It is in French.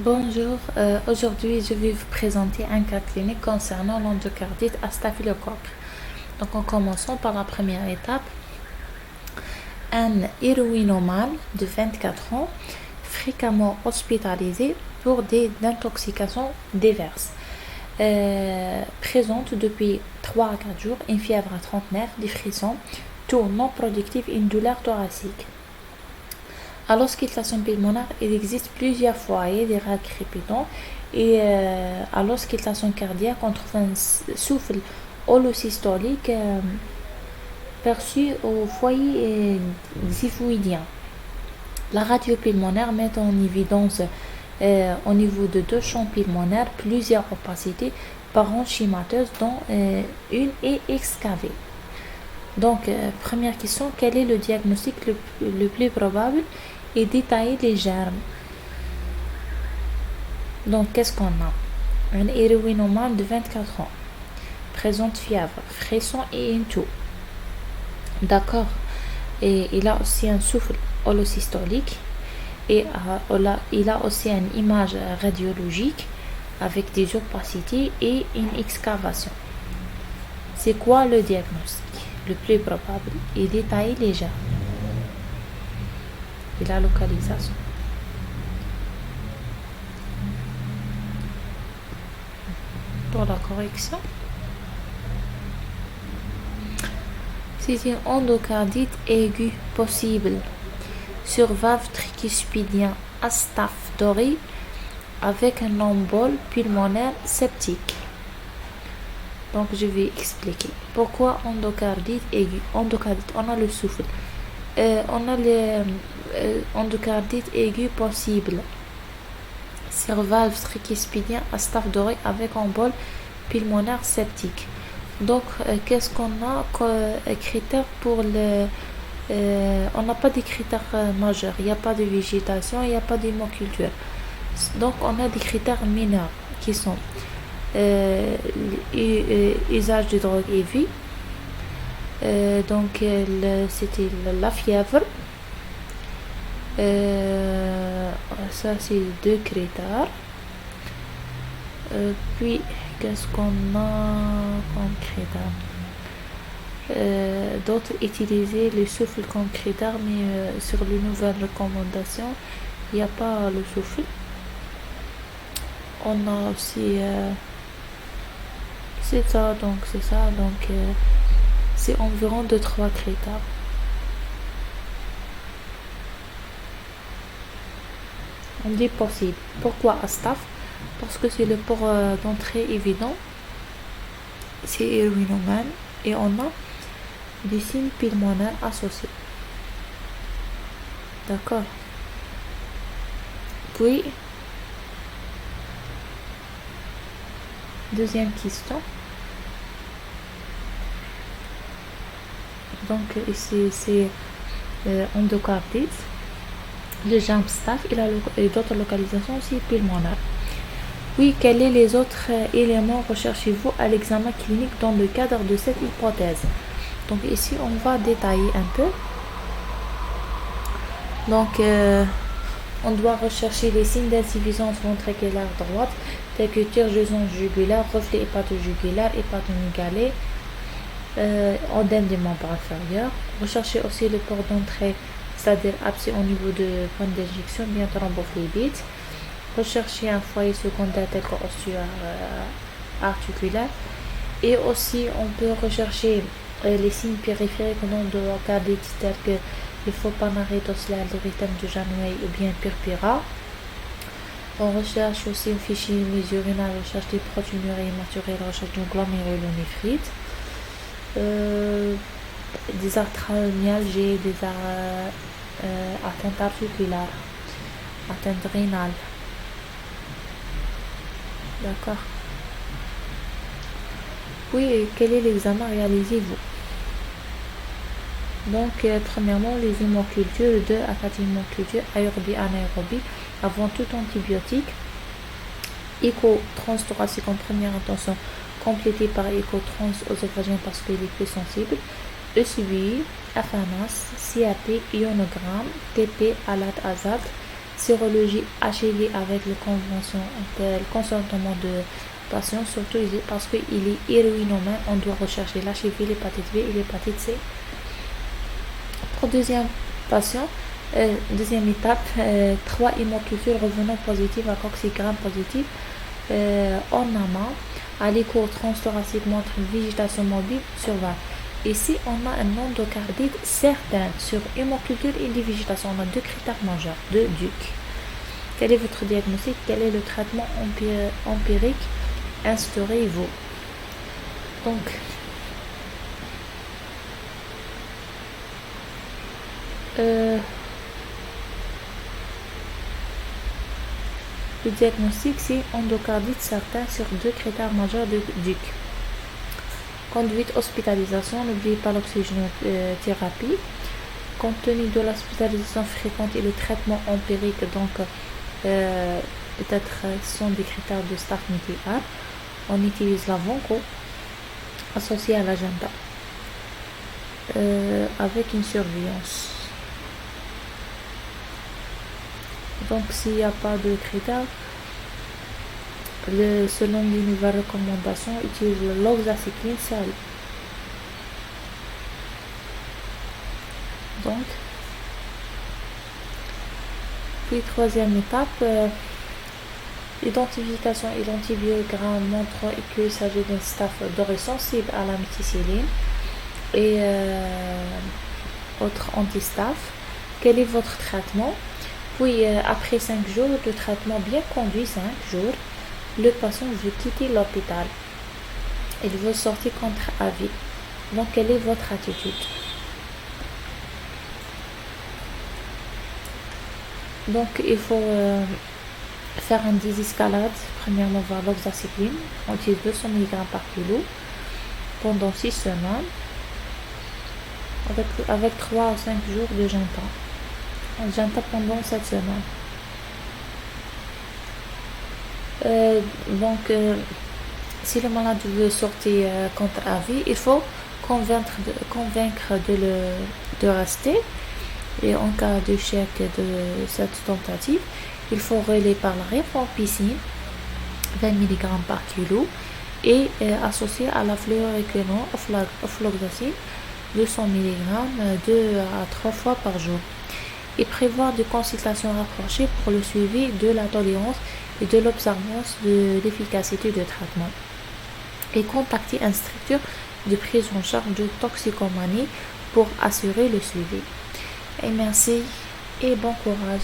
Bonjour, aujourd'hui je vais vous présenter un cas clinique concernant l'endocardite à staphylocoque. Donc en commençant par la première étape, un héroïnomane de 24 ans, fréquemment hospitalisé pour des intoxications diverses, présente depuis 3 à 4 jours une fièvre à 39, des frissons, toux non productif et une douleur thoracique. À l'auscultation pulmonaire, il existe plusieurs foyers des rats crépitants et à l'auscultation cardiaque, on trouve un souffle holosystolique perçu au foyer xiphoïdien. La radio pulmonaire met en évidence au niveau de deux champs pulmonaires plusieurs opacités parenchymateuses dont une est excavée. Donc, première question, quel est le diagnostic le plus probable et détailler les germes. Donc, qu'est-ce qu'on a? Un héroïnomane de 24 ans, présente fièvre, frisson et une toux. D'accord. Et il a aussi un souffle holosystolique et il a aussi une image radiologique avec des opacités et une excavation. C'est quoi le diagnostic le plus probable et détailler les germes et la localisation. Pour la correction, c'est une endocardite aiguë possible sur valve tricuspidien à staph doré avec un embole pulmonaire septique. Donc je vais expliquer pourquoi endocardite aiguë. Endocardite, on a le souffle. On a l'endocardite aiguë possible sur valve tricuspidien à staph doré avec embole pulmonaire septique. Donc, qu'est-ce qu'on a comme critères pour le... on n'a pas de critères majeurs. Il n'y a pas de végétation, il n'y a pas d'hémoculture. Donc, on a des critères mineurs qui sont usage de drogue et vie. Donc, c'était la fièvre. Ça, c'est deux critères. Puis, qu'est-ce qu'on a comme critère? D'autres utiliser le souffle comme critère, mais sur les nouvelles recommandations, il n'y a pas le souffle. On a aussi... c'est ça, donc c'est environ 2-3 critères. On dit possible. Pourquoi à staph? Parce que c'est le port d'entrée évident. C'est héroïnomane et on a des signes pulmonaires associés. D'accord. Puis, deuxième question. Donc, ici, c'est endocardite. Le germe staph et d'autres localisations aussi pulmonaires. Oui, quels sont les autres éléments recherchez-vous à l'examen clinique dans le cadre de cette hypothèse? Donc ici, on va détailler un peu. Donc, on doit rechercher les signes d'insuffisance ventriculaire droite, tels que turgescence jugulaire, reflet hépatojugulaire, hépatomégalie, odème des membres inférieurs. Rechercher aussi le port d'entrée, c'est-à-dire abcès au niveau de point d'injection, bien thrombophlébite. Rechercher un foyer secondaire tel qu'ossuaire articulaire. Et aussi, on peut rechercher les signes périphériques au nom de l'endocardite tels que le faux panarrhétos, l'érythème de Janeway ou bien purpura. On recherche aussi un fichier mesurinaire, recherche des protéinuries immaturées, recherche d'une glomérulonéphrite, des arthralmialgies, des atteintes articulaires, atteintes rénales. D'accord. Oui, quel est l'examen réalisez-vous? Donc, premièrement, les hémocultures, 2 à 4 hémocultures, aérobie, anaérobie, avant tout antibiotique. Écho transthoracique en première intention, complété par écho transœsophagien parce qu'il est plus sensible. ECBI, FNAS, CAP, ionogramme, TP, ALAT, AZAT, sérologie HLA avec le consentement de patient, surtout parce qu'il est héroïnomane, on doit rechercher l'HIV, l'hépatite B et l'hépatite C. Pour deuxième patient, deuxième étape, 3 hémocultures revenant positives à coccygram positif en amont, à l'écho transthoracique montre une végétation mobile sur 20. Ici, on a un endocardite certain sur hémoculture et végétation. On a 2 critères majeurs de Duke. Quel est votre diagnostic? Quel est le traitement empirique instaurez-vous? Donc, le diagnostic, c'est endocardite certain sur 2 critères majeurs de Duke. Conduite hospitalisation, n'oubliez pas l'oxygénothérapie. Compte tenu de l'hospitalisation fréquente et le traitement empirique, donc peut-être sont des critères de staff médical, on utilise la Vanco associée à l'agenda avec une surveillance. Donc s'il n'y a pas de critères, selon les nouvelles recommandations, utilise l'oxycycline seul. Donc, puis troisième étape, identification et l'antibiogramme montrant qu'il s'agit d'un staph doré sensible à la méticilline et autre anti-staph. Quel est votre traitement? Puis après 5 jours de traitement bien conduit, 5 jours, le patient veut quitter l'hôpital. Il veut sortir contre avis. Donc, quelle est votre attitude? Donc, il faut faire une désescalade. Premièrement, voir l'oxycycline. On utilise 200 mg par kilo pendant 6 semaines avec 3 à 5 jours de jeûne. J'entends pendant 7 semaines. Donc, si le malade veut sortir contre avis, il faut convaincre de rester. Et en cas d'échec de cette tentative, il faut relayer par la rifampicine, 20 mg par kilo, et associé à la fluoroquinolone, ofloxacine, 200 mg 2 à 3 fois par jour. Et prévoir des consultations rapprochées pour le suivi de la tolérance et de l'observance de l'efficacité du traitement. Et contacter une structure de prise en charge de toxicomanie pour assurer le suivi. Et merci et bon courage.